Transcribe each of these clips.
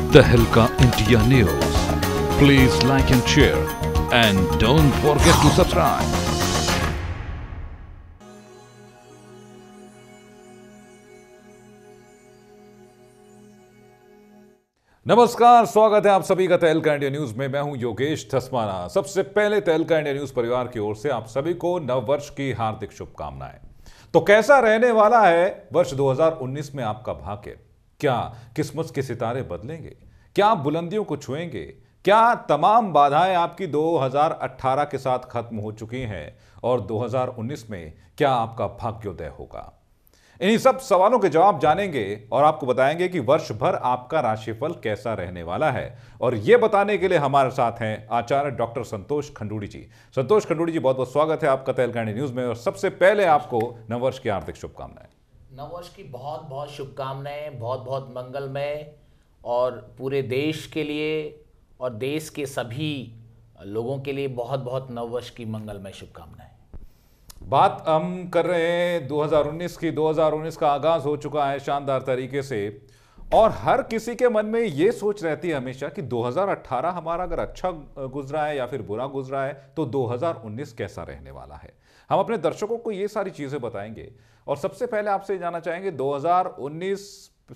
तहलका India news. Please like and share and don't forget to subscribe. नमस्कार, स्वागत है आप सभी का तहलका इंडिया न्यूज में। मैं हूं योगेश धस्माना। सबसे पहले तहलका इंडिया न्यूज परिवार की ओर से आप सभी को नववर्ष की हार्दिक शुभकामनाएं। तो कैसा रहने वाला है वर्ष 2019 में आपका भाग्य? क्या किस्मत के सितारे बदलेंगे? क्या आप बुलंदियों को छुएंगे? क्या तमाम बाधाएं आपकी 2018 के साथ खत्म हो चुकी हैं और 2019 में क्या आपका भाग्योदय होगा? इन्हीं सब सवालों के जवाब जानेंगे और आपको बताएंगे कि वर्ष भर आपका राशिफल कैसा रहने वाला है। और यह बताने के लिए हमारे साथ हैं आचार्य डॉक्टर संतोष खंडूड़ी जी। संतोष खंडूड़ी जी, बहुत बहुत स्वागत है आपका तहलका इंडिया न्यूज में। और सबसे पहले आपको नववर्ष की हार्दिक शुभकामनाएं। नववर्ष की बहुत बहुत शुभकामनाएं, बहुत बहुत मंगलमय, और पूरे देश के लिए और देश के सभी लोगों के लिए बहुत बहुत नववर्ष की मंगलमय शुभकामनाएं। बात हम कर रहे हैं 2019 की। 2019 का आगाज हो चुका है शानदार तरीके से, और हर किसी के मन में ये सोच रहती है हमेशा कि 2018 हमारा अगर अच्छा गुजरा है या फिर बुरा गुजरा है तो 2019 कैसा रहने वाला है। हम अपने दर्शकों को ये सारी चीजें बताएंगे। और सबसे पहले आपसे जानना चाहेंगे 2019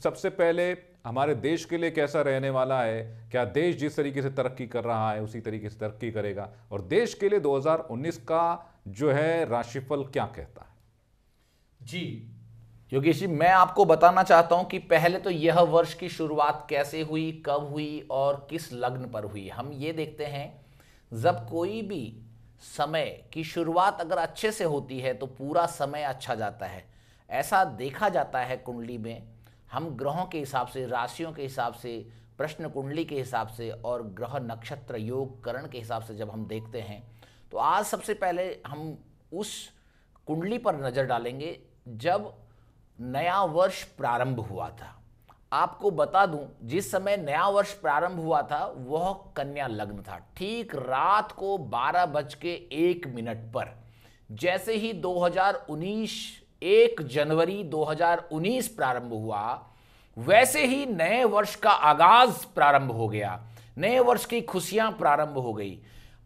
सबसे पहले हमारे देश के लिए कैसा रहने वाला है? क्या देश जिस तरीके से तरक्की कर रहा है उसी तरीके से तरक्की करेगा? और देश के लिए 2019 का जो है राशिफल क्या कहता है? जी योगेश जी, मैं आपको बताना चाहता हूं कि पहले तो यह वर्ष की शुरुआत कैसे हुई, कब हुई और किस लग्न पर हुई। हम ये देखते हैं, जब कोई भी समय की शुरुआत अगर अच्छे से होती है तो पूरा समय अच्छा जाता है। ऐसा देखा जाता है कुंडली में। हम ग्रहों के हिसाब से, राशियों के हिसाब से, प्रश्न कुंडली के हिसाब से और ग्रह नक्षत्र योग करण के हिसाब से जब हम देखते हैं, तो आज सबसे पहले हम उस कुंडली पर नजर डालेंगे जब नया वर्ष प्रारंभ हुआ था। आपको बता दूं, जिस समय नया वर्ष प्रारंभ हुआ था वह कन्या लग्न था। ठीक रात को 12:01 पर जैसे ही 2019 1 जनवरी 2019 प्रारंभ हुआ, वैसे ही नए वर्ष का आगाज प्रारंभ हो गया। नए वर्ष की खुशियां प्रारंभ हो गई।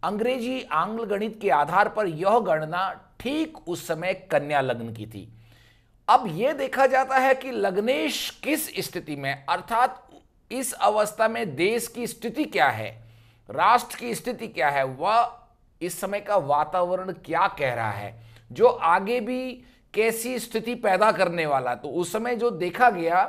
अंग्रेजी आंग्ल गणित के आधार पर यह गणना ठीक उस समय कन्या लग्न की थी। अब यह देखा जाता है कि लग्नेश किस स्थिति में, अर्थात इस अवस्था में देश की स्थिति क्या है, राष्ट्र की स्थिति क्या है, वह इस समय का वातावरण क्या कह रहा है, जो आगे भी कैसी स्थिति पैदा करने वाला। तो उस समय जो देखा गया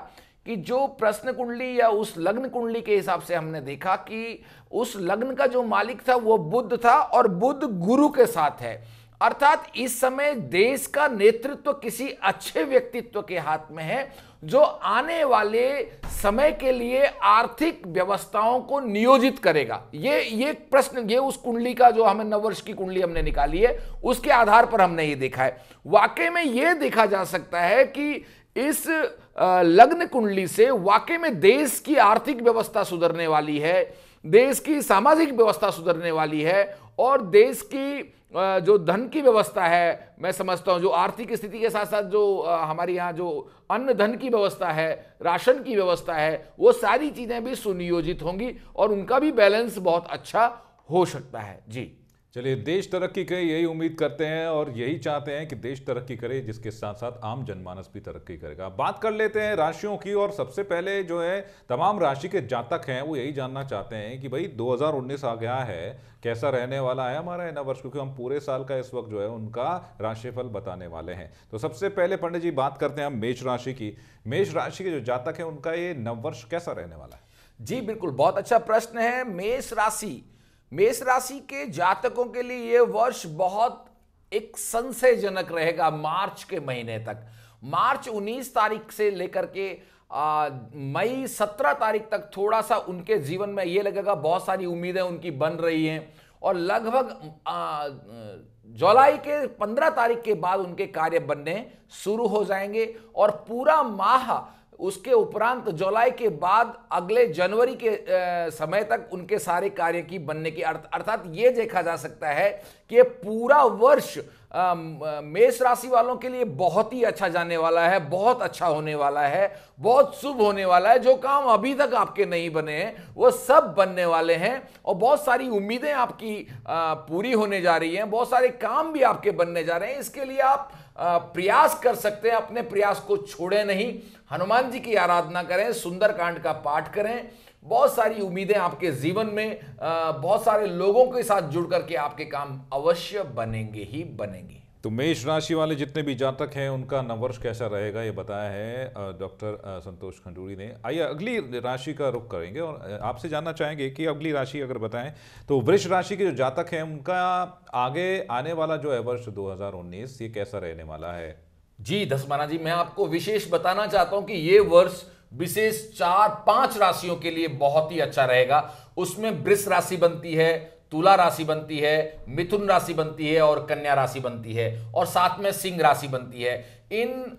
कि जो प्रश्न कुंडली या उस लग्न कुंडली के हिसाब से हमने देखा कि उस लग्न का जो मालिक था वो बुध था, और बुध गुरु के साथ है। अर्थात इस समय देश का नेतृत्व किसी अच्छे व्यक्तित्व के हाथ में है, जो आने वाले समय के लिए आर्थिक व्यवस्थाओं को नियोजित करेगा। ये प्रश्न, ये उस कुंडली का, जो हमें नववर्ष की कुंडली हमने निकाली है, उसके आधार पर हमने ये देखा है। वाकई में ये देखा जा सकता है कि इस लग्न कुंडली से वाकई में देश की आर्थिक व्यवस्था सुधरने वाली है, देश की सामाजिक व्यवस्था सुधरने वाली है, और देश की जो धन की व्यवस्था है, मैं समझता हूं जो आर्थिक स्थिति के साथ साथ जो हमारे यहाँ जो अन्न धन की व्यवस्था है, राशन की व्यवस्था है, वो सारी चीजें भी सुनियोजित होंगी और उनका भी बैलेंस बहुत अच्छा हो सकता है। जी चलिए, देश तरक्की करे यही उम्मीद करते हैं और यही चाहते हैं कि देश तरक्की करे, जिसके साथ साथ आम जनमानस भी तरक्की करेगा। बात कर लेते हैं राशियों की। और सबसे पहले जो है तमाम राशि के जातक हैं वो यही जानना चाहते हैं कि भाई 2019 आ गया है, कैसा रहने वाला है हमारा नया वर्ष, क्योंकि हम पूरे साल का इस वक्त जो है उनका राशिफल बताने वाले हैं। तो सबसे पहले पंडित जी बात करते हैं हम मेष राशि की। मेष राशि के जो जातक हैं उनका ये नववर्ष कैसा रहने वाला है? जी बिल्कुल, बहुत अच्छा प्रश्न है। मेष राशि के जातकों के लिए यह वर्ष बहुत एक संशयजनक रहेगा मार्च के महीने तक। मार्च 19 तारीख से लेकर के मई 17 तारीख तक थोड़ा सा उनके जीवन में यह लगेगा बहुत सारी उम्मीदें उनकी बन रही हैं, और लगभग जुलाई के 15 तारीख के बाद उनके कार्य बनने शुरू हो जाएंगे, और पूरा माह उसके उपरांत जुलाई के बाद अगले जनवरी के समय तक उनके सारे कार्य की बनने की अर्थात ये देखा जा सकता है कि ये पूरा वर्ष मेष राशि वालों के लिए बहुत ही अच्छा जाने वाला है, बहुत अच्छा होने वाला है, बहुत शुभ होने वाला है। जो काम अभी तक आपके नहीं बने हैं वो सब बनने वाले हैं और बहुत सारी उम्मीदें आपकी पूरी होने जा रही हैं, बहुत सारे काम भी आपके बनने जा रहे हैं। इसके लिए आप प्रयास कर सकते हैं, अपने प्रयास को छोड़ें नहीं, हनुमान जी की आराधना करें, सुंदरकांड का पाठ करें। बहुत सारी उम्मीदें आपके जीवन में बहुत सारे लोगों के साथ जुड़ करके आपके काम अवश्य बनेंगे ही बनेंगे। तो मेष राशि वाले जितने भी जातक हैं उनका नववर्ष कैसा रहेगा ये बताया है डॉक्टर संतोष खंडूड़ी ने। आइए अगली राशि का रुख करेंगे और आपसे जानना चाहेंगे कि अगली राशि अगर बताएं तो वृष राशि के जो जातक हैं उनका आगे आने वाला जो है वर्ष 2019 ये कैसा रहने वाला है। जी धस्माना जी, मैं आपको विशेष बताना चाहता हूं कि ये वर्ष विशेष 4-5 राशियों के लिए बहुत ही अच्छा रहेगा। उसमें वृष राशि बनती है, तुला राशि बनती है, मिथुन राशि बनती है और कन्या राशि बनती है और साथ में सिंह राशि बनती है। इन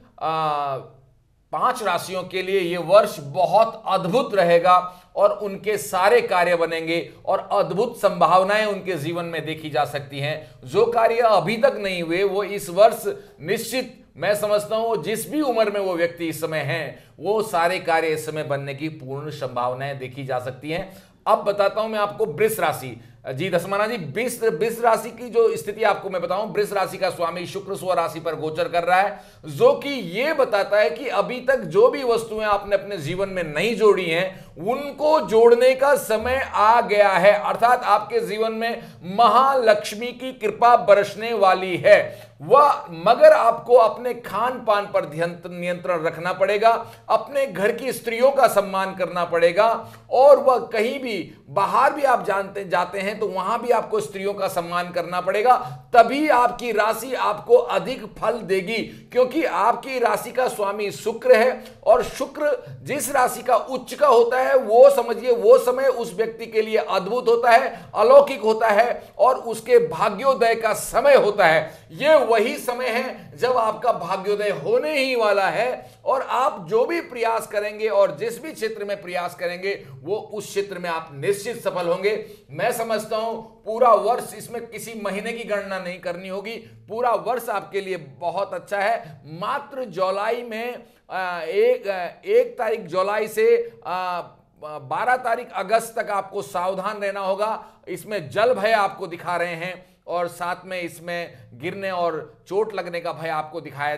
5 राशियों के लिए यह वर्ष बहुत अद्भुत रहेगा और उनके सारे कार्य बनेंगे और अद्भुत संभावनाएं उनके जीवन में देखी जा सकती हैं। जो कार्य अभी तक नहीं हुए वो इस वर्ष निश्चित, मैं समझता हूं जिस भी उम्र में वो व्यक्ति इस समय हैं वो सारे कार्य इस समय बनने की पूर्ण संभावनाएं देखी जा सकती हैं। अब बताता हूं मैं आपको वृष राशि। जी धस्माना जी, वृष राशि की जो स्थिति आपको मैं बताऊं, वृष राशि का स्वामी शुक्र स्व राशि पर गोचर कर रहा है, जो कि यह बताता है कि अभी तक जो भी वस्तुएं आपने अपने जीवन में नहीं जोड़ी हैं उनको जोड़ने का समय आ गया है। अर्थात आपके जीवन में महालक्ष्मी की कृपा बरसने वाली है वह, मगर आपको अपने खान पान पर नियंत्रण रखना पड़ेगा, अपने घर की स्त्रियों का सम्मान करना पड़ेगा और वह कहीं भी बाहर भी आप जाते हैं तो वहां भी आपको स्त्रियों का सम्मान करना पड़ेगा। तभी आपकी राशि आपको अधिक फल देगी, क्योंकि आपकी राशि का स्वामी शुक्र है और शुक्र जिस राशि का उच्च का होता है वो समझिए वो समय उस व्यक्ति के लिए अद्भुत होता है, अलौकिक होता है और उसके भाग्योदय का समय होता है। यह वही समय है जब आपका भाग्योदय होने ही वाला है और आप जो भी प्रयास करेंगे और जिस भी क्षेत्र में प्रयास करेंगे वो उस क्षेत्र में आप निश्चित सफल होंगे। मैं समझता हूं पूरा वर्ष, इसमें किसी महीने की गणना नहीं करनी होगी, पूरा वर्ष आपके लिए बहुत अच्छा है। मात्र जुलाई में एक तारीख जुलाई से 12 तारीख अगस्त तक आपको सावधान रहना होगा। इसमें जल भय आपको दिखा रहे हैं और साथ में इसमें गिरने और चोट लगने का भय आपको दिखाई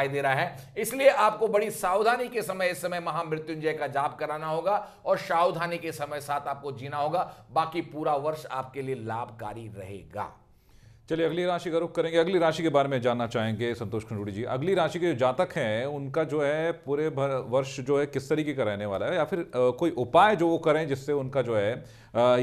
दे रहा है। इसलिए आपको बड़ी सावधानी के समय इस समय महामृत्युंजय का जाप कराना होगा और सावधानी के समय साथ आपको जीना होगा। बाकी पूरा वर्ष आपके लिए लाभकारी रहेगा। चलिए अगली राशि का रुख करेंगे। अगली राशि के बारे में जानना चाहेंगे संतोष खंडूड़ी जी। अगली राशि के जो जातक हैं उनका जो है पूरे वर्ष जो है किस तरीके का रहने वाला है, या फिर कोई उपाय जो वो करें जिससे उनका जो है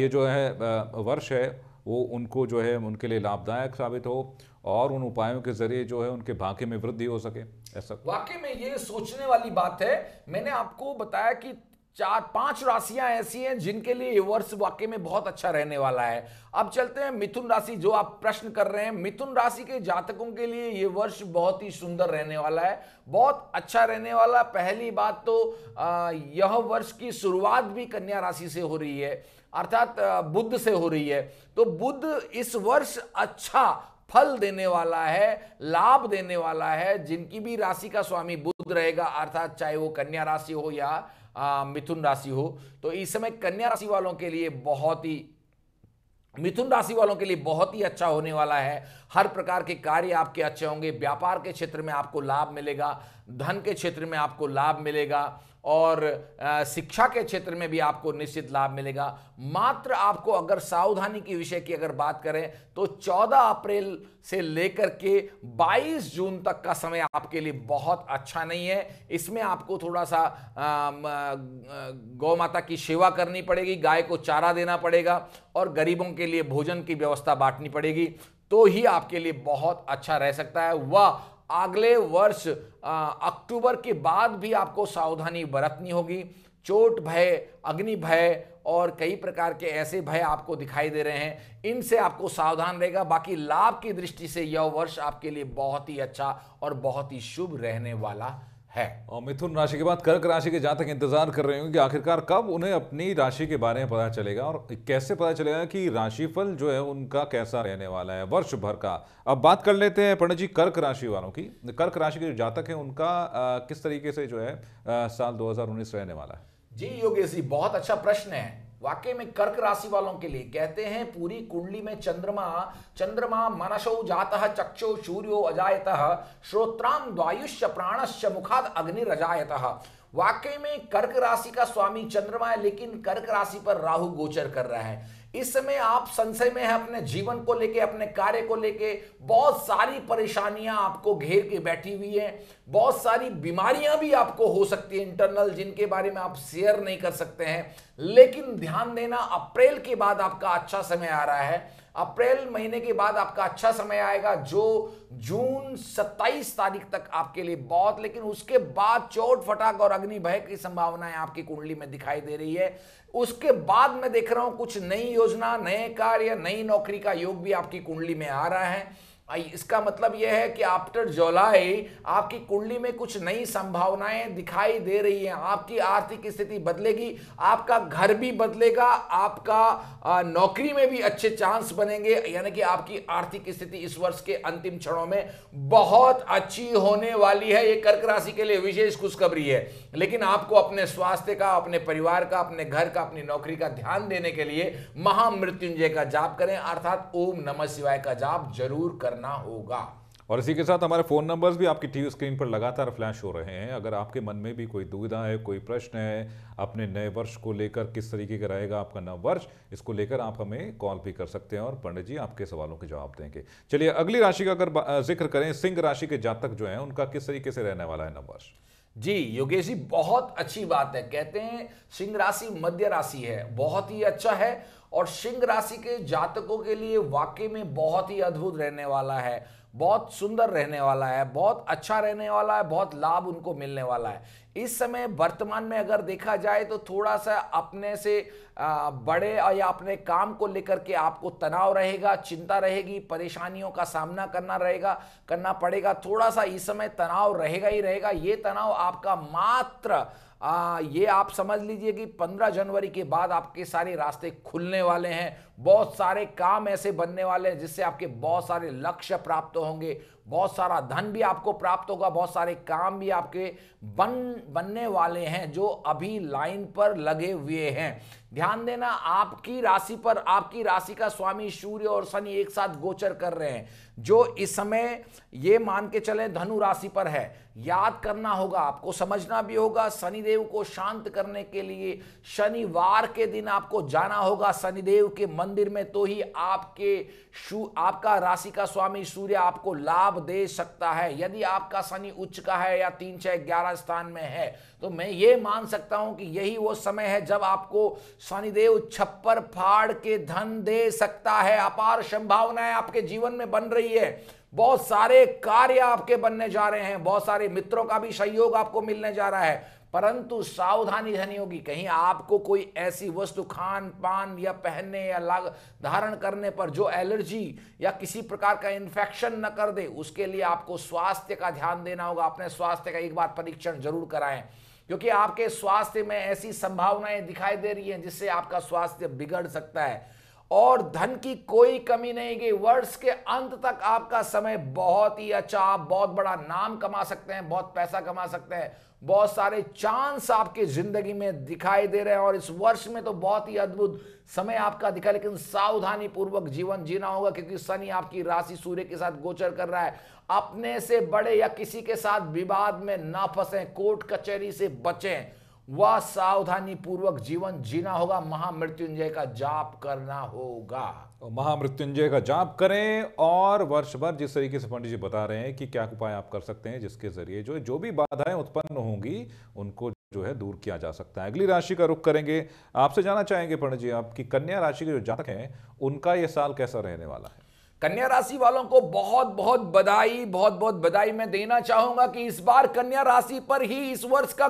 ये जो है वर्ष है वो उनको जो है उनके लिए लाभदायक साबित हो और उन उपायों के जरिए जो है उनके भाग्य में वृद्धि हो सके। ऐसा वाकई में ये सोचने वाली बात है। मैंने आपको बताया कि 4-5 राशियां ऐसी हैं जिनके लिए ये वर्ष वाकई में बहुत अच्छा रहने वाला है। अब चलते हैं मिथुन राशि, जो आप प्रश्न कर रहे हैं। मिथुन राशि के जातकों के लिए ये वर्ष बहुत ही सुंदर रहने वाला है, बहुत अच्छा रहने वाला। पहली बात तो यह वर्ष की शुरुआत भी कन्या राशि से हो रही है, अर्थात बुध से हो रही है। तो बुध इस वर्ष अच्छा फल देने वाला है, लाभ देने वाला है। जिनकी भी राशि का स्वामी बुध रहेगा, अर्थात चाहे वो कन्या राशि हो या मिथुन राशि हो, तो इस समय कन्या राशि वालों के लिए बहुत ही, मिथुन राशि वालों के लिए बहुत ही अच्छा होने वाला है। हर प्रकार के कार्य आपके अच्छे होंगे। व्यापार के क्षेत्र में आपको लाभ मिलेगा, धन के क्षेत्र में आपको लाभ मिलेगा और शिक्षा के क्षेत्र में भी आपको निश्चित लाभ मिलेगा। मात्र आपको अगर सावधानी के विषय की अगर बात करें तो 14 अप्रैल से लेकर के 22 जून तक का समय आपके लिए बहुत अच्छा नहीं है। इसमें आपको थोड़ा सा गौ माता की सेवा करनी पड़ेगी, गाय को चारा देना पड़ेगा और गरीबों के लिए भोजन की व्यवस्था बांटनी पड़ेगी, तो ही आपके लिए बहुत अच्छा रह सकता है। वह अगले वर्ष अक्टूबर के बाद भी आपको सावधानी बरतनी होगी। चोट भय, अग्नि भय और कई प्रकार के ऐसे भय आपको दिखाई दे रहे हैं, इनसे आपको सावधान रहेगा। बाकी लाभ की दृष्टि से यह वर्ष आपके लिए बहुत ही अच्छा और बहुत ही शुभ रहने वाला है। और मिथुन राशि के बाद कर्क राशि के जातक इंतजार कर रहे होंगे कि आखिरकार कब उन्हें अपनी राशि के बारे में पता चलेगा और कैसे पता चलेगा कि राशिफल जो है उनका कैसा रहने वाला है वर्ष भर का। अब बात कर लेते हैं पंडित जी कर्क राशि वालों की। कर्क राशि के जो जातक हैं उनका किस तरीके से जो है साल 2019 रहने वाला है। जी योगेश जी, बहुत अच्छा प्रश्न है। वाकई में कर्क राशि वालों के लिए कहते हैं पूरी कुंडली में चंद्रमा मनसो जातः चक्षु सूर्यो अजायतः श्रोत्राम द्वायुश्च प्राणश्च मुखाद अग्निरजायतः। वाकई में कर्क राशि का स्वामी चंद्रमा है, लेकिन कर्क राशि पर राहु गोचर कर रहा है। इस समय आप संशय में हैं अपने जीवन को लेके, अपने कार्य को लेके। बहुत सारी परेशानियां आपको घेर के बैठी हुई हैं, बहुत सारी बीमारियां भी आपको हो सकती है इंटरनल, जिनके बारे में आप शेयर नहीं कर सकते हैं। लेकिन ध्यान देना, अप्रैल के बाद आपका अच्छा समय आ रहा है। अप्रैल महीने के बाद आपका अच्छा समय आएगा, जो जून 27 तारीख तक आपके लिए बहुत, लेकिन उसके बाद चोट फटाक और अग्नि भय की संभावनाएं आपकी कुंडली में दिखाई दे रही है। उसके बाद मैं देख रहा हूं कुछ नई योजना, नए कार्य, नई नौकरी का योग भी आपकी कुंडली में आ रहा है। इसका मतलब यह है कि आफ्टर जुलाई आपकी कुंडली में कुछ नई संभावनाएं दिखाई दे रही हैं। आपकी आर्थिक स्थिति बदलेगी, आपका घर भी बदलेगा, आपका नौकरी में भी अच्छे चांस बनेंगे। यानी कि आपकी आर्थिक स्थिति इस वर्ष के अंतिम क्षणों में बहुत अच्छी होने वाली है। ये कर्क राशि के लिए विशेष खुशखबरी है। लेकिन आपको अपने स्वास्थ्य का, अपने परिवार का, अपने घर का, अपनी नौकरी का ध्यान देने के लिए महामृत्युंजय का जाप करें, अर्थात ओम नमः शिवाय का जाप जरूर करना होगा। और इसी के साथ हमारे फोन नंबर्स भी आपकी टीवी स्क्रीन पर लगातार फ्लैश हो रहे हैं। अगर आपके मन में भी कोई दुविधा है, कोई प्रश्न है अपने नए वर्ष को लेकर, किस तरीके का रहेगा आपका नव वर्ष, इसको लेकर आप हमें कॉल भी कर सकते हैं और पंडित जी आपके सवालों के जवाब देंगे। चलिए अगली राशि का अगर जिक्र करें, सिंह राशि के जातक जो हैं उनका किस तरीके से रहने वाला है नव वर्ष। जी योगेश जी, बहुत अच्छी बात है। कहते हैं सिंह राशि मध्य राशि है, बहुत ही अच्छा है। और सिंह राशि के जातकों के लिए वाकई में बहुत ही अद्भुत रहने वाला है, बहुत सुंदर रहने वाला है, बहुत अच्छा रहने वाला है, बहुत लाभ उनको मिलने वाला है। इस समय वर्तमान में अगर देखा जाए तो थोड़ा सा अपने से बड़े या अपने काम को लेकर के आपको तनाव रहेगा, चिंता रहेगी, परेशानियों का सामना करना पड़ेगा। थोड़ा सा इस समय तनाव रहेगा ही रहेगा। ये तनाव आपका मात्र ये आप समझ लीजिए कि 15 जनवरी के बाद आपके सारे रास्ते खुलने वाले हैं। बहुत सारे काम ऐसे बनने वाले हैं जिससे आपके बहुत सारे लक्ष्य प्राप्त होंगे, बहुत सारा धन भी आपको प्राप्त होगा, बहुत सारे काम भी आपके बनने वाले हैं जो अभी लाइन पर लगे हुए हैं। ध्यान देना, आपकी राशि पर, आपकी राशि का स्वामी सूर्य और शनि एक साथ गोचर कर रहे हैं, जो इस समय ये मान के चले धनु राशि पर है। याद करना होगा, आपको समझना भी होगा, शनिदेव को शांत करने के लिए शनिवार के दिन आपको जाना होगा शनिदेव के मंदिर में, तो ही आपका राशि का स्वामी सूर्य आपको लाभ दे सकता है। यदि आपका शनि उच्च का है या 3, 6, 11 स्थान में है, तो मैं ये मान सकता हूं कि यही वो समय है जब आपको शनिदेव छप्पर फाड़ के धन दे सकता है। अपार संभावनाएं आपके जीवन में बन रही है, बहुत सारे कार्य आपके बनने जा रहे हैं, बहुत सारे मित्रों का भी सहयोग आपको मिलने जा रहा है। परंतु सावधानी रहनी होगी, कहीं आपको कोई ऐसी वस्तु खान पान या पहनने या धारण करने पर जो एलर्जी या किसी प्रकार का इन्फेक्शन न कर दे, उसके लिए आपको स्वास्थ्य का ध्यान देना होगा। अपने स्वास्थ्य का एक बार परीक्षण जरूर कराएं, क्योंकि आपके स्वास्थ्य में ऐसी संभावनाएं दिखाई दे रही हैं जिससे आपका स्वास्थ्य बिगड़ सकता है। और धन की कोई कमी नहीं गई, वर्ष के अंत तक आपका समय बहुत ही अच्छा, आप बहुत बड़ा नाम कमा सकते हैं, बहुत पैसा कमा सकते हैं, बहुत सारे चांस आपकी जिंदगी में दिखाई दे रहे हैं। और इस वर्ष में तो बहुत ही अद्भुत समय आपका दिखा, लेकिन सावधानी पूर्वक जीवन जीना होगा, क्योंकि शनि आपकी राशि सूर्य के साथ गोचर कर रहा है। अपने से बड़े या किसी के साथ विवाद में ना फंसे, कोर्ट कचहरी से बचें, वह सावधानी पूर्वक जीवन जीना होगा। महामृत्युंजय का जाप करना होगा, महामृत्युंजय का जाप करें। और वर्ष भर जिस तरीके से पंडित जी बता रहे हैं कि क्या उपाय आप कर सकते हैं जिसके जरिए जो भी बाधाएं उत्पन्न होंगी उनको जो है दूर किया जा सकता है। अगली राशि का रुख करेंगे, आपसे जानना चाहेंगे पंडित जी, आपकी कन्या राशि के जो जातक हैं उनका यह साल कैसा रहने वाला है। कन्या राशि वालों को बहुत बहुत बधाई मैं देना चाहूंगा कि इस बार कन्या राशि पर ही इस वर्ष का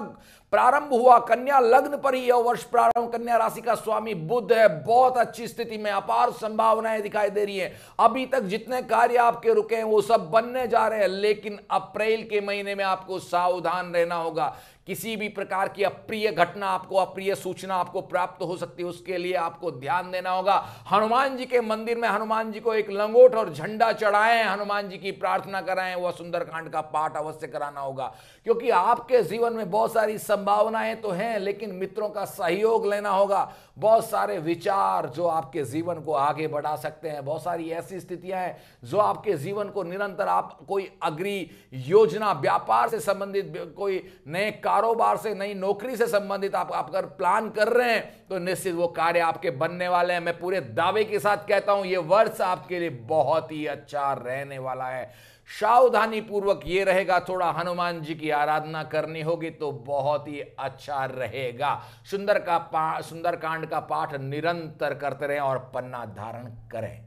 प्रारंभ हुआ कन्या लग्न पर ही यह वर्ष प्रारंभ। कन्या राशि का स्वामी बुध है, बहुत अच्छी स्थिति में, अपार संभावनाएं दिखाई दे रही है। अभी तक जितने कार्य आपके रुके हैं वो सब बनने जा रहे हैं, लेकिन अप्रैल के महीने में आपको सावधान रहना होगा। किसी भी प्रकार की अप्रिय घटना आपको, अप्रिय सूचना आपको प्राप्त हो सकती है, उसके लिए आपको ध्यान देना होगा। हनुमान जी के मंदिर में हनुमान जी को एक लंगोट और झंडा चढ़ाएं, हनुमान जी की प्रार्थना कराएं, वह सुंदरकांड का पाठ अवश्य कराना होगा, क्योंकि आपके जीवन में बहुत सारी संभावनाएं तो हैं, लेकिन मित्रों का सहयोग लेना होगा। बहुत सारे विचार जो आपके जीवन को आगे बढ़ा सकते हैं, बहुत सारी ऐसी स्थितियां हैं जो आपके जीवन को निरंतर, आप कोई अग्री योजना, व्यापार से संबंधित, कोई नए कारोबार से, नई नौकरी से संबंधित आप अगर प्लान कर रहे हैं तो निश्चित वो कार्य आपके बनने वाले हैं। मैं पूरे दावे के साथ कहता हूं, यह वर्ष आपके लिए बहुत ही अच्छा रहने वाला है। सावधानी पूर्वक ये रहेगा, थोड़ा हनुमान जी की आराधना करनी होगी तो बहुत ही अच्छा रहेगा। सुंदरकांड का पाठ निरंतर करते रहें और पन्ना धारण करें।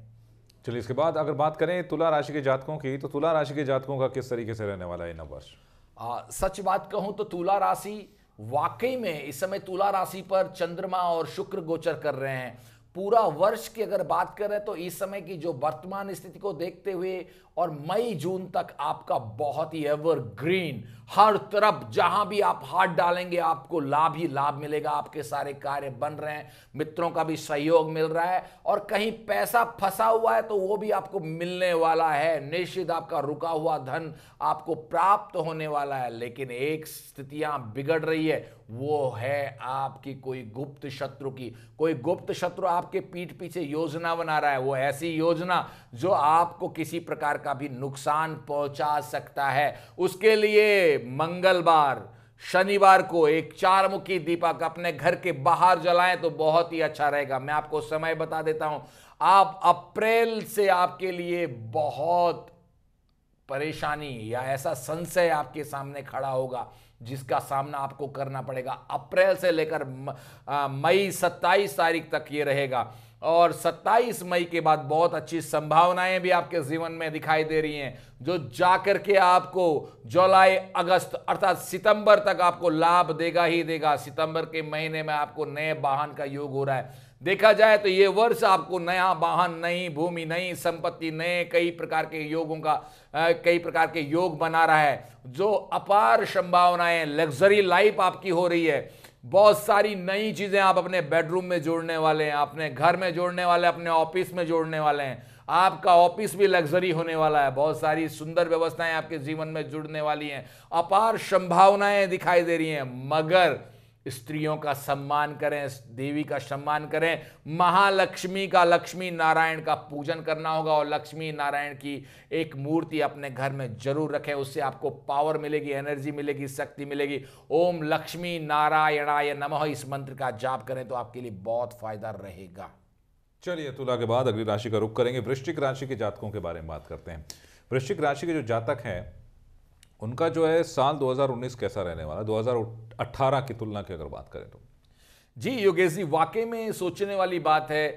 चलिए, इसके बाद अगर बात करें तुला राशि के जातकों की, तो तुला राशि के जातकों का किस तरीके से रहने वाला है नव वर्ष? सच बात कहूं तो तुला राशि वाकई में इस समय तुला राशि पर चंद्रमा और शुक्र गोचर कर रहे हैं। पूरा वर्ष की अगर बात करें तो इस समय की जो वर्तमान स्थिति को देखते हुए और मई जून तक आपका बहुत ही एवरग्रीन, हर तरफ जहां भी आप हाथ डालेंगे आपको लाभ ही लाभ मिलेगा। आपके सारे कार्य बन रहे हैं, मित्रों का भी सहयोग मिल रहा है, और कहीं पैसा फंसा हुआ है तो वो भी आपको मिलने वाला है। निश्चित आपका रुका हुआ धन आपको प्राप्त होने वाला है, लेकिन एक स्थितियां बिगड़ रही है, वो है आपकी कोई गुप्त शत्रु की। कोई गुप्त शत्रु आपके पीठ पीछे योजना बना रहा है, वो ऐसी योजना जो आपको किसी प्रकार का भी नुकसान पहुंचा सकता है। उसके लिए मंगलवार, शनिवार को एक 4 मुखी दीपक अपने घर के बाहर जलाएं तो बहुत ही अच्छा रहेगा। मैं आपको समय बता देता हूं, आप अप्रैल से आपके लिए बहुत परेशानी या ऐसा संशय आपके सामने खड़ा होगा जिसका सामना आपको करना पड़ेगा। अप्रैल से लेकर मई 27 तारीख तक ये रहेगा, और 27 मई के बाद बहुत अच्छी संभावनाएं भी आपके जीवन में दिखाई दे रही हैं, जो जाकर के आपको जुलाई, अगस्त अर्थात सितंबर तक आपको लाभ देगा ही देगा। सितंबर के महीने में आपको नए वाहन का योग हो रहा है। देखा जाए तो ये वर्ष आपको नया वाहन, नई भूमि, नई संपत्ति, नए कई प्रकार के योगों का कई प्रकार के योग बना रहा है, जो अपार संभावनाएं, लग्जरी लाइफ आपकी हो रही है। बहुत सारी नई चीजें आप अपने बेडरूम में जोड़ने वाले हैं, अपने घर में जोड़ने वाले, अपने ऑफिस में जोड़ने वाले हैं। आपका ऑफिस भी लग्जरी होने वाला है, बहुत सारी सुंदर व्यवस्थाएं आपके जीवन में जुड़ने वाली हैं, अपार संभावनाएं दिखाई दे रही हैं। मगर स्त्रियों का सम्मान करें, देवी का सम्मान करें, महालक्ष्मी का, लक्ष्मी नारायण का पूजन करना होगा, और लक्ष्मी नारायण की एक मूर्ति अपने घर में जरूर रखें। उससे आपको पावर मिलेगी, एनर्जी मिलेगी, शक्ति मिलेगी। ओम लक्ष्मी नारायणाय नमः, इस मंत्र का जाप करें तो आपके लिए बहुत फायदा रहेगा। चलिए, तुला के बाद अगली राशि का रुख करेंगे। वृश्चिक राशि के जातकों के बारे में बात करते हैं। वृश्चिक राशि के जो जातक हैं उनका जो है साल 2019 कैसा रहने वाला, 2018 की तुलना की अगर बात करें तो? जी योगेश जी, वाकई में सोचने वाली बात है।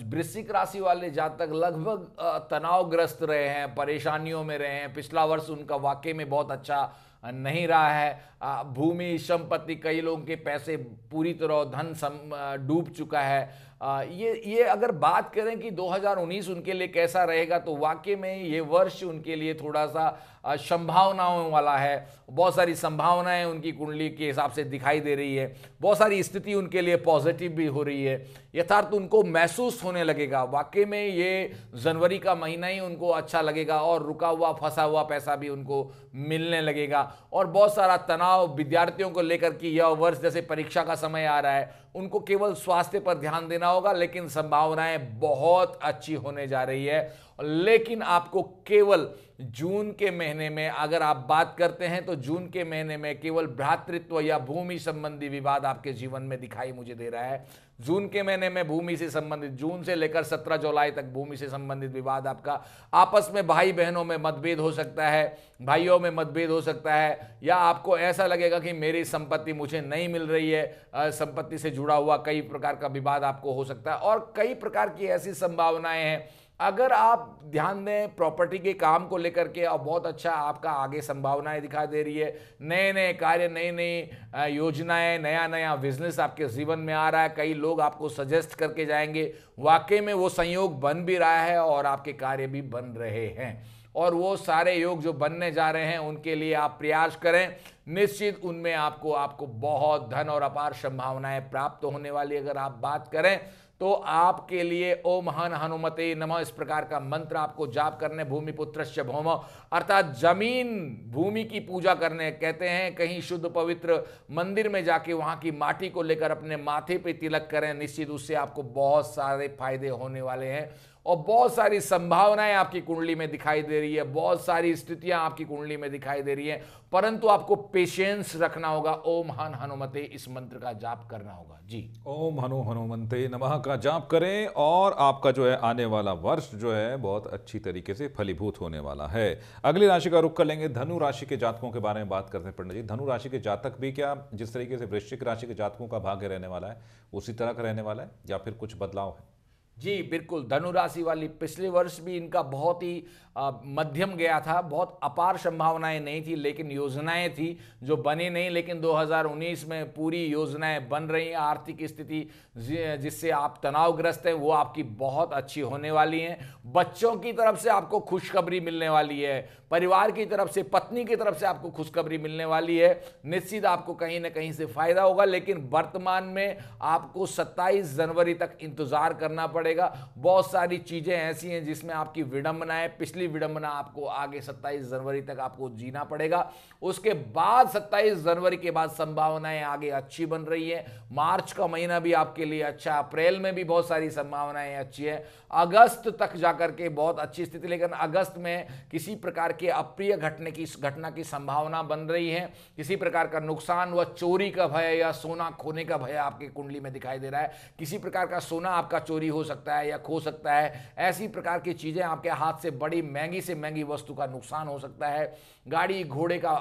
वृश्चिक राशि वाले जातक लगभग तनावग्रस्त रहे हैं, परेशानियों में रहे हैं। पिछला वर्ष उनका वाकई में बहुत अच्छा नहीं रहा है। भूमि, संपत्ति, कई लोगों के पैसे पूरी तरह धन डूब चुका है। ये अगर बात करें कि 2019 उनके लिए कैसा रहेगा, तो वाकई में ये वर्ष उनके लिए थोड़ा सा संभावनाओं वाला है। बहुत सारी संभावनाएं उनकी कुंडली के हिसाब से दिखाई दे रही है, बहुत सारी स्थिति उनके लिए पॉजिटिव भी हो रही है, यथार्थ उनको महसूस होने लगेगा। वाकई में ये जनवरी का महीना ही उनको अच्छा लगेगा, और रुका हुआ फंसा हुआ पैसा भी उनको मिलने लगेगा। और बहुत सारा तनाव विद्यार्थियों को लेकर कि यह वर्ष, जैसे परीक्षा का समय आ रहा है, उनको केवल स्वास्थ्य पर ध्यान देना होगा, लेकिन संभावनाएं बहुत अच्छी होने जा रही है। लेकिन आपको केवल जून के महीने में अगर आप बात करते हैं तो जून के महीने में केवल भ्रातृत्व या भूमि संबंधी विवाद आपके जीवन में दिखाई मुझे दे रहा है। जून के महीने में भूमि से संबंधित, जून से लेकर 17 जुलाई तक भूमि से संबंधित विवाद आपका, आपस में भाई बहनों में मतभेद हो सकता है, भाइयों में मतभेद हो सकता है, या आपको ऐसा लगेगा कि मेरी संपत्ति मुझे नहीं मिल रही है। संपत्ति से जुड़ा हुआ कई प्रकार का विवाद आपको हो सकता है, और कई प्रकार की ऐसी संभावनाएं हैं अगर आप ध्यान दें प्रॉपर्टी के काम को लेकर के, अब बहुत अच्छा आपका आगे संभावनाएं दिखाई दे रही है। नए नए कार्य, नई नई योजनाएं, नया नया बिजनेस आपके जीवन में आ रहा है। कई लोग आपको सजेस्ट करके जाएंगे, वाकई में वो संयोग बन भी रहा है और आपके कार्य भी बन रहे हैं। और वो सारे योग जो बनने जा रहे हैं उनके लिए आप प्रयास करें, निश्चित उनमें आपको बहुत धन और अपार संभावनाएं प्राप्त होने वाली। अगर आप बात करें तो आपके लिए ओम हन हनुमते नमः इस प्रकार का मंत्र आपको जाप करने, भूमि पुत्रस्य भौम अर्थात जमीन भूमि की पूजा करने। कहते हैं कहीं शुद्ध पवित्र मंदिर में जाके वहां की माटी को लेकर अपने माथे पे तिलक करें, निश्चित उससे आपको बहुत सारे फायदे होने वाले हैं और बहुत सारी संभावनाएं आपकी कुंडली में दिखाई दे रही है, बहुत सारी स्थितियां आपकी कुंडली में दिखाई दे रही है, परंतु आपको पेशेंस रखना होगा। ओम हन हनुमते इस मंत्र का जाप करना होगा। जी, ओम हनु हनुमंते नमः का जाप करें और आपका जो है आने वाला वर्ष जो है बहुत अच्छी तरीके से फलीभूत होने वाला है। अगली राशि का रुख कर लेंगे, धनु राशि के जातकों के बारे में बात करते हैं पंडित जी। धनु राशि के जातक भी क्या जिस तरीके से वृश्चिक राशि के जातकों का भाग्य रहने वाला है उसी तरह का रहने वाला है या फिर कुछ बदलाव है? जी बिल्कुल। धनु राशि वाली पिछले वर्ष भी इनका बहुत ही मध्यम गया था, बहुत अपार संभावनाएं नहीं थी, लेकिन योजनाएं थी जो बनी नहीं। लेकिन 2019 में पूरी योजनाएं बन रही हैं। आर्थिक स्थिति जिससे आप तनावग्रस्त हैं वो आपकी बहुत अच्छी होने वाली हैं। बच्चों की तरफ से आपको खुशखबरी मिलने वाली है, परिवार की तरफ से, पत्नी की तरफ से आपको खुशखबरी मिलने वाली है। निश्चित आपको कहीं ना कहीं से फायदा होगा, लेकिन वर्तमान में आपको 27 जनवरी तक इंतजार करना पड़ेगा। बहुत सारी चीजें ऐसी हैं जिसमें आपकी विडंबनाएं, पिछली विडंबना आपको आगे 27 जनवरी तक आपको जीना पड़ेगा। उसके बाद 27 जनवरी के बाद संभावनाएं आगे अच्छी बन रही है। मार्च का महीना भी आपके लिए अच्छा, अप्रैल में भी बहुत सारी संभावनाएं अच्छी है, अगस्त तक जाकर के बहुत अच्छी स्थिति। लेकिन अगस्त में किसी प्रकार के अप्रिय घटना की संभावना बन रही है। किसी प्रकार का नुकसान व चोरी का भय या सोना खोने का भय आपकी कुंडली में दिखाई दे रहा है। किसी प्रकार का सोना आपका चोरी हो सकता है या खो सकता है। ऐसी प्रकार की चीजें आपके हाथ से बड़ी महंगी से महंगी वस्तु का नुकसान हो सकता है। गाड़ी घोड़े का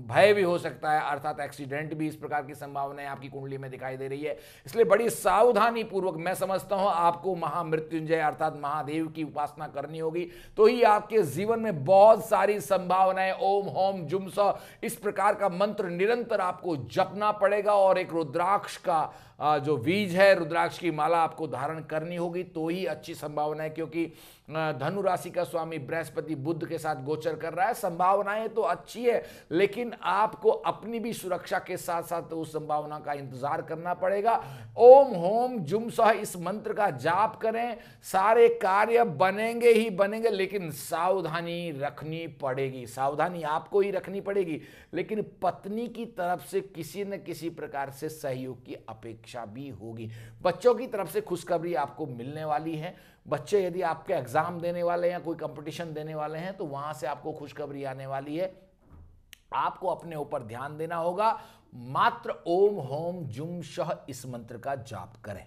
भय भी हो सकता है, अर्थात एक्सीडेंट भी। इस प्रकार की संभावनाएं आपकी कुंडली में दिखाई दे रही है। इसलिए बड़ी सावधानी पूर्वक, मैं समझता हूं आपको महामृत्युंजय अर्थात महादेव की उपासना करनी होगी, तो ही आपके जीवन में बहुत सारी संभावनाएं, ओम होम जुम स इस प्रकार का मंत्र निरंतर आपको जपना पड़ेगा। और एक रुद्राक्ष का जो बीज है, रुद्राक्ष की माला आपको धारण करनी होगी, तो ही अच्छी संभावना है। क्योंकि धनु राशि का स्वामी बृहस्पति बुध के साथ गोचर कर रहा है। संभावनाएं तो अच्छी है, लेकिन आपको अपनी भी सुरक्षा के साथ साथ उस संभावना का इंतजार करना पड़ेगा। ओम होम जुम सह इस मंत्र का जाप करें, सारे कार्य बनेंगे ही बनेंगे, लेकिन सावधानी रखनी पड़ेगी। सावधानी आपको ही रखनी पड़ेगी, लेकिन पत्नी की तरफ से किसी न किसी प्रकार से सहयोग की अपेक्षा भी होगी। बच्चों की तरफ से खुशखबरी आपको मिलने वाली है। बच्चे यदि आपके एग्जाम देने वाले हैं या कोई कंपटीशन देने वाले हैं तो वहां से आपको खुशखबरी आने वाली है। आपको अपने ऊपर ध्यान देना होगा। मात्र ओम होम जुम शह इस मंत्र का जाप करें।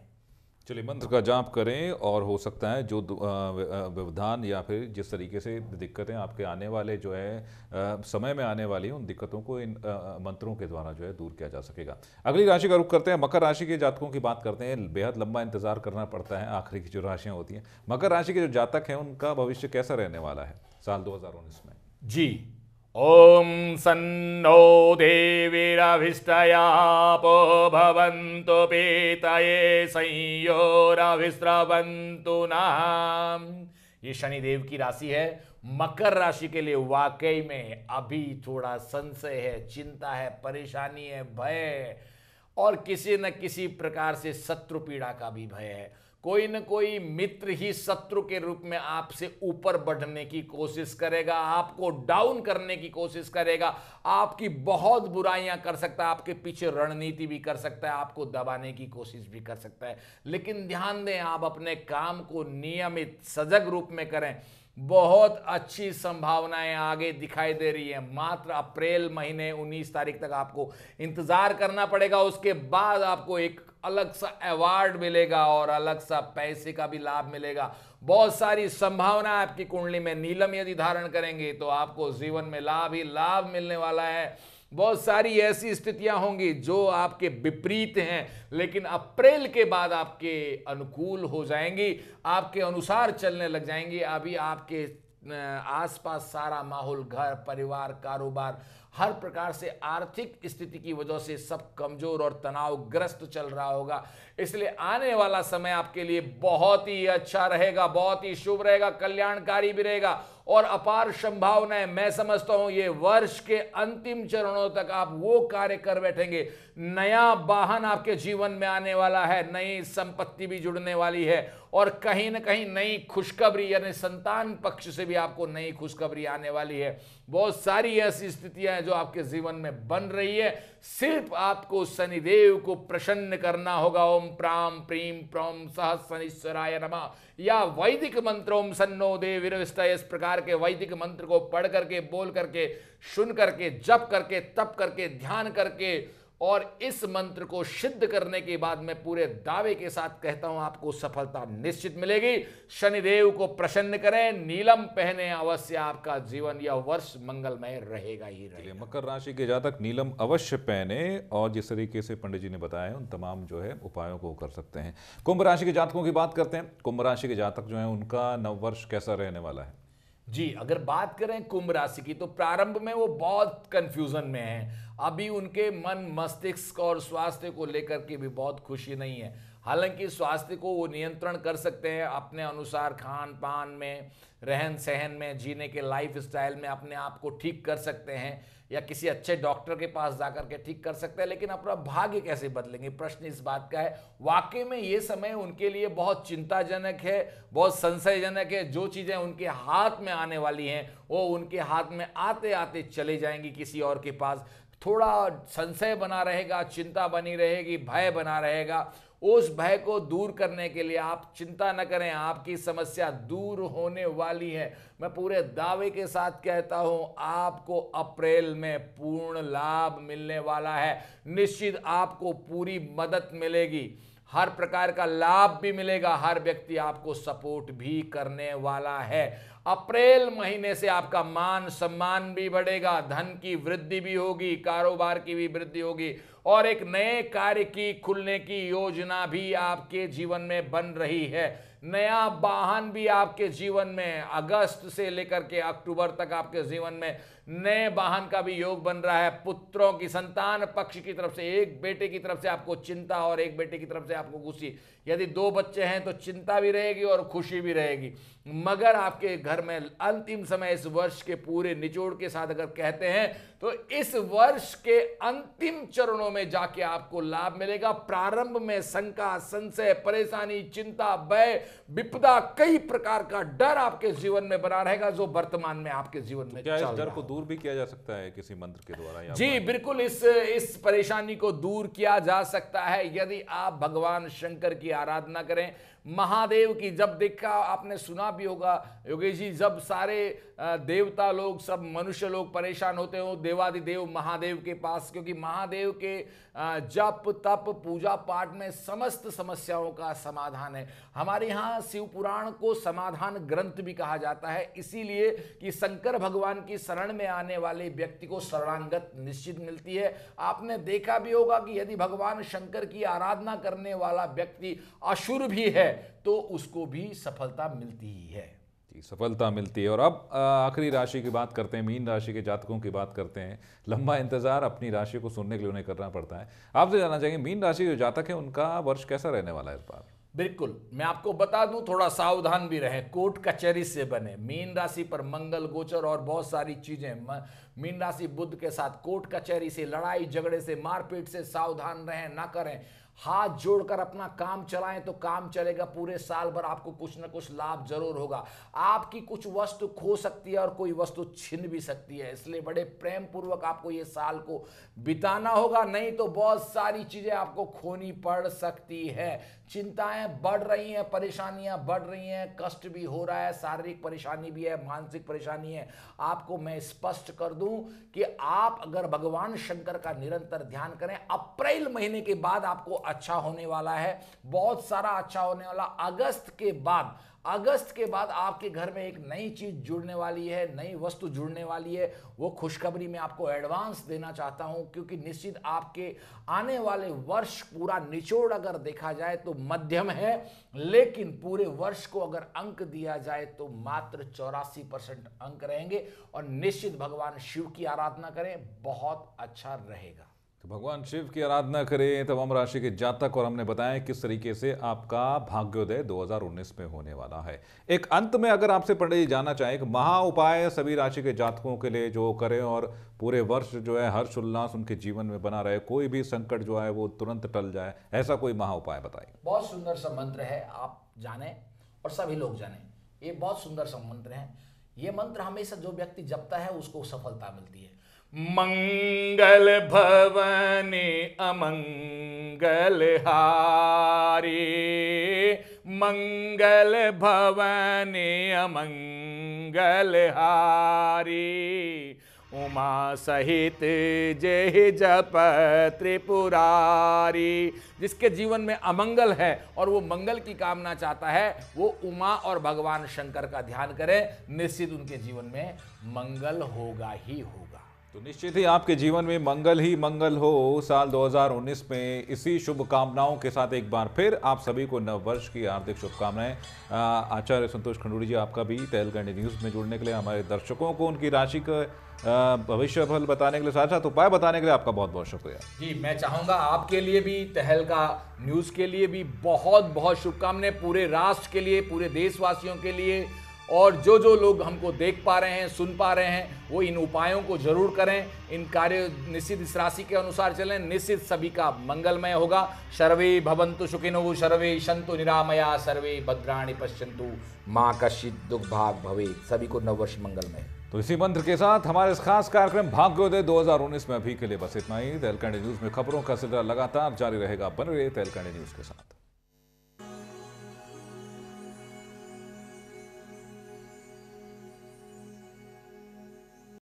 चलिए, मंत्र का जाप करें और हो सकता है जो व्यवधान या फिर जिस तरीके से दिक्कतें आपके आने वाले जो है समय में आने वाली हैं उन दिक्कतों को इन मंत्रों के द्वारा जो है दूर किया जा सकेगा। अगली राशि का रुख करते हैं, मकर राशि के जातकों की बात करते हैं। बेहद लंबा इंतजार करना पड़ता है आखिरी की जो राशियां होती हैं। मकर राशि के जो जातक हैं उनका भविष्य कैसा रहने वाला है साल 2019 में? जी, ओम सन्नो देवीरभिष्टयापो भवन्तु पीतये संयोरभिस्रवन्तु नाम। ये शनिदेव की राशि है। मकर राशि के लिए वाकई में अभी थोड़ा संशय है, चिंता है, परेशानी है, भय है और किसी न किसी प्रकार से शत्रु पीड़ा का भी भय है। कोई न कोई मित्र ही शत्रु के रूप में आपसे ऊपर बढ़ने की कोशिश करेगा, आपको डाउन करने की कोशिश करेगा, आपकी बहुत बुराइयां कर सकता है, आपके पीछे रणनीति भी कर सकता है, आपको दबाने की कोशिश भी कर सकता है। लेकिन ध्यान दें, आप अपने काम को नियमित सजग रूप में करें। बहुत अच्छी संभावनाएं आगे दिखाई दे रही है। मात्र अप्रैल महीने 19 तारीख तक आपको इंतजार करना पड़ेगा। उसके बाद आपको एक अलग सा अवार्ड मिलेगा और अलग सा पैसे का भी लाभ मिलेगा। बहुत सारी संभावना आपकी कुंडली में। नीलम यदि धारण करेंगे तो आपको जीवन में लाभ ही लाभ मिलने वाला है। बहुत सारी ऐसी स्थितियां होंगी जो आपके विपरीत हैं, लेकिन अप्रैल के बाद आपके अनुकूल हो जाएंगी, आपके अनुसार चलने लग जाएंगी। अभी आपके आसपास सारा माहौल, घर परिवार कारोबार, हर प्रकार से आर्थिक स्थिति की वजह से सब कमजोर और तनावग्रस्त चल रहा होगा। इसलिए आने वाला समय आपके लिए बहुत ही अच्छा रहेगा, बहुत ही शुभ रहेगा, कल्याणकारी भी रहेगा और अपार संभावनाएं। मैं समझता हूं ये वर्ष के अंतिम चरणों तक आप वो कार्य कर बैठेंगे। नया वाहन आपके जीवन में आने वाला है, नई संपत्ति भी जुड़ने वाली है और कहीं ना कहीं नई खुशखबरी, यानी संतान पक्ष से भी आपको नई खुशखबरी आने वाली है। बहुत सारी ऐसी स्थितियां हैं जो आपके जीवन में बन रही है। सिर्फ आपको शनिदेव को प्रसन्न करना होगा। ओम प्राम प्रीम प्रौम सह शनिश्चराय नमः या वैदिक मंत्र ओम सन्नो देवीरविष्टय, इस प्रकार के वैदिक मंत्र को पढ़ करके, बोल करके, सुन करके, जप करके, तप करके, ध्यान करके और इस मंत्र को सिद्ध करने के बाद मैं पूरे दावे के साथ कहता हूं आपको सफलता निश्चित मिलेगी। शनिदेव को प्रसन्न करें, नीलम पहने, अवश्य आपका जीवन यह वर्ष मंगलमय रहेगा ही रहेगा। मकर राशि के जातक नीलम अवश्य पहने और जिस तरीके से पंडित जी ने बताया है उन तमाम जो है उपायों को कर सकते हैं। कुंभ राशि के जातकों की बात करते हैं। कुंभ राशि के जातक जो है उनका नववर्ष कैसा रहने वाला है? जी, अगर बात करें कुंभ राशि की तो प्रारंभ में वो बहुत कंफ्यूजन में हैं। अभी उनके मन मस्तिष्क और स्वास्थ्य को लेकर के भी बहुत खुशी नहीं है। हालांकि स्वास्थ्य को वो नियंत्रण कर सकते हैं अपने अनुसार, खान पान में, रहन सहन में, जीने के लाइफ स्टाइल में अपने आप को ठीक कर सकते हैं या किसी अच्छे डॉक्टर के पास जाकर के ठीक कर सकते हैं। लेकिन अपना भाग्य कैसे बदलेंगे, प्रश्न इस बात का है। वाकई में ये समय उनके लिए बहुत चिंताजनक है, बहुत संशयजनक है। जो चीज़ें उनके हाथ में आने वाली हैं वो उनके हाथ में आते आते चले जाएंगी किसी और के पास। थोड़ा संशय बना रहेगा, चिंता बनी रहेगी, भय बना रहेगा। उस भय को दूर करने के लिए आप चिंता न करें, आपकी समस्या दूर होने वाली है। मैं पूरे दावे के साथ कहता हूं आपको अप्रैल में पूर्ण लाभ मिलने वाला है। निश्चित आपको पूरी मदद मिलेगी, हर प्रकार का लाभ भी मिलेगा, हर व्यक्ति आपको सपोर्ट भी करने वाला है। अप्रैल महीने से आपका मान सम्मान भी बढ़ेगा, धन की वृद्धि भी होगी, कारोबार की भी वृद्धि होगी और एक नए कार्य की खुलने की योजना भी आपके जीवन में बन रही है। नया वाहन भी आपके जीवन में अगस्त से लेकर के अक्टूबर तक आपके जीवन में नए वाहन का भी योग बन रहा है। पुत्रों की, संतान पक्ष की तरफ से, एक बेटे की तरफ से आपको चिंता और एक बेटे की तरफ से आपको खुशी। यदि 2 बच्चे हैं तो चिंता भी रहेगी और खुशी भी रहेगी। मगर आपके घर में अंतिम समय इस वर्ष के पूरे निचोड़ के साथ अगर कहते हैं तो इस वर्ष के अंतिम चरणों में जाके आपको लाभ मिलेगा। प्रारंभ में शंका, संशय, परेशानी, चिंता, भय, विपदा, कई प्रकार का डर आपके जीवन में बना रहेगा जो वर्तमान में आपके जीवन में क्या इस डर को दूर भी किया जा सकता है किसी मंत्र के द्वारा? जी बिल्कुल, इस परेशानी को दूर किया जा सकता है यदि आप भगवान शंकर की आराधना करें, महादेव की। जब देखा आपने सुना भी होगा योगेश जी, जब सारे देवता लोग, सब मनुष्य लोग परेशान होते हो देवादिदेव महादेव के पास, क्योंकि महादेव के जप तप पूजा पाठ में समस्त समस्याओं का समाधान है। हमारे यहाँ शिव पुराण को समाधान ग्रंथ भी कहा जाता है, इसीलिए कि शंकर भगवान की शरण में आने वाले व्यक्ति को शरणागत निश्चित मिलती है। आपने देखा भी होगा कि यदि भगवान शंकर की आराधना करने वाला व्यक्ति असुर भी है तो उसको भी सफलता मिलती ही है। सफलता मिलती है। और अब आखिरी राशि की बात करते हैं, मीन राशि के जातकों की बात करते हैं। लंबा इंतजार अपनी राशि को सुनने के लिए उन्हें करना पड़ता है। आपसे जानना चाहेंगे मीन राशि के जो जातक है उनका वर्ष कैसा रहने वाला है इस बार? बिल्कुल, मैं आपको बता दूं, थोड़ा सावधान भी रहें, कोर्ट कचहरी से बने। मीन राशि पर मंगल गोचर और बहुत सारी चीजें, मीन राशि बुध के साथ कोर्ट कचहरी से, लड़ाई झगड़े से, मारपीट से सावधान रहें, ना करें। हाथ जोड़कर अपना काम चलाएं तो काम चलेगा। पूरे साल भर आपको कुछ ना कुछ लाभ जरूर होगा। आपकी कुछ वस्तु खो सकती है और कोई वस्तु छिन भी सकती है, इसलिए बड़े प्रेम पूर्वक आपको ये साल को बिताना होगा, नहीं तो बहुत सारी चीजें आपको खोनी पड़ सकती है। चिंताएं बढ़ रही हैं, परेशानियां बढ़ रही हैं, कष्ट भी हो रहा है, शारीरिक परेशानी भी है, मानसिक परेशानी है। आपको मैं स्पष्ट कर दूं कि आप अगर भगवान शंकर का निरंतर ध्यान करें, अप्रैल महीने के बाद आपको अच्छा होने वाला है, बहुत सारा अच्छा होने वाला। अगस्त के बाद आपके घर में एक नई चीज जुड़ने वाली है, नई वस्तु जुड़ने वाली है। वो खुशखबरी मैं आपको एडवांस देना चाहता हूं, क्योंकि निश्चित आपके आने वाले वर्ष पूरा निचोड़ अगर देखा जाए तो मध्यम है, लेकिन पूरे वर्ष को अगर अंक दिया जाए तो मात्र 84% अंक रहेंगे। और निश्चित भगवान शिव की आराधना करें, बहुत अच्छा रहेगा। तो भगवान शिव की आराधना करें तमाम राशि के जातक, और हमने बताया किस तरीके से आपका भाग्योदय 2019 में होने वाला है। एक अंत में अगर आपसे पंडित जी जानना चाहें एक महा उपाय सभी राशि के जातकों के लिए जो करें और पूरे वर्ष जो है हर्ष उल्लास उनके जीवन में बना रहे, कोई भी संकट जो है वो तुरंत टल जाए, ऐसा कोई महा उपाय बताइए। बहुत सुंदर सा मंत्र है, आप जाने और सभी लोग जाने। ये बहुत सुंदर सा मंत्र है। ये मंत्र हमेशा जो व्यक्ति जपता है उसको सफलता मिलती है। मंगल भवने अमंगल हारी, मंगल भवने अमंगल हारी, उमा सहित जय जप त्रिपुरारी। जिसके जीवन में अमंगल है और वो मंगल की कामना चाहता है, वो उमा और भगवान शंकर का ध्यान करें, निश्चित उनके जीवन में मंगल होगा ही होगा। तो निश्चित ही आपके जीवन में मंगल ही मंगल हो साल 2019 में। इसी शुभकामनाओं के साथ एक बार फिर आप सभी को नव वर्ष की हार्दिक शुभकामनाएं। आचार्य संतोष खंडूड़ी जी, आपका भी तहलकंडी न्यूज़ में जुड़ने के लिए, हमारे दर्शकों को उनकी राशि का भविष्य फल बताने के लिए, साथ साथ उपाय बताने के लिए आपका बहुत बहुत शुक्रिया जी। मैं चाहूँगा आपके लिए भी, तहलका न्यूज़ के लिए भी बहुत बहुत शुभकामनाएं, पूरे राष्ट्र के लिए, पूरे देशवासियों के लिए। और जो जो लोग हमको देख पा रहे हैं, सुन पा रहे हैं, वो इन उपायों को जरूर करें। इन कार्य निश्चित इस राशि के अनुसार चलें, निश्चित सभी का मंगलमय होगा। सर्वे भवन्तु सुखिनो, सर्वे सन्तु निरामया, सर्वे भद्राणि पश्यन्तु, माँ कश्चित् दुख भाग भवेत्। सभी को नववर्ष मंगलमय। तो इसी मंत्र के साथ हमारे इस खास कार्यक्रम भाग्योदय 2019 में अभी के लिए बस इतना ही। तहलकंडी न्यूज़ में खबरों का सिलसिला लगातार जारी रहेगा। बने रहिए तहलकंडी न्यूज़ के साथ।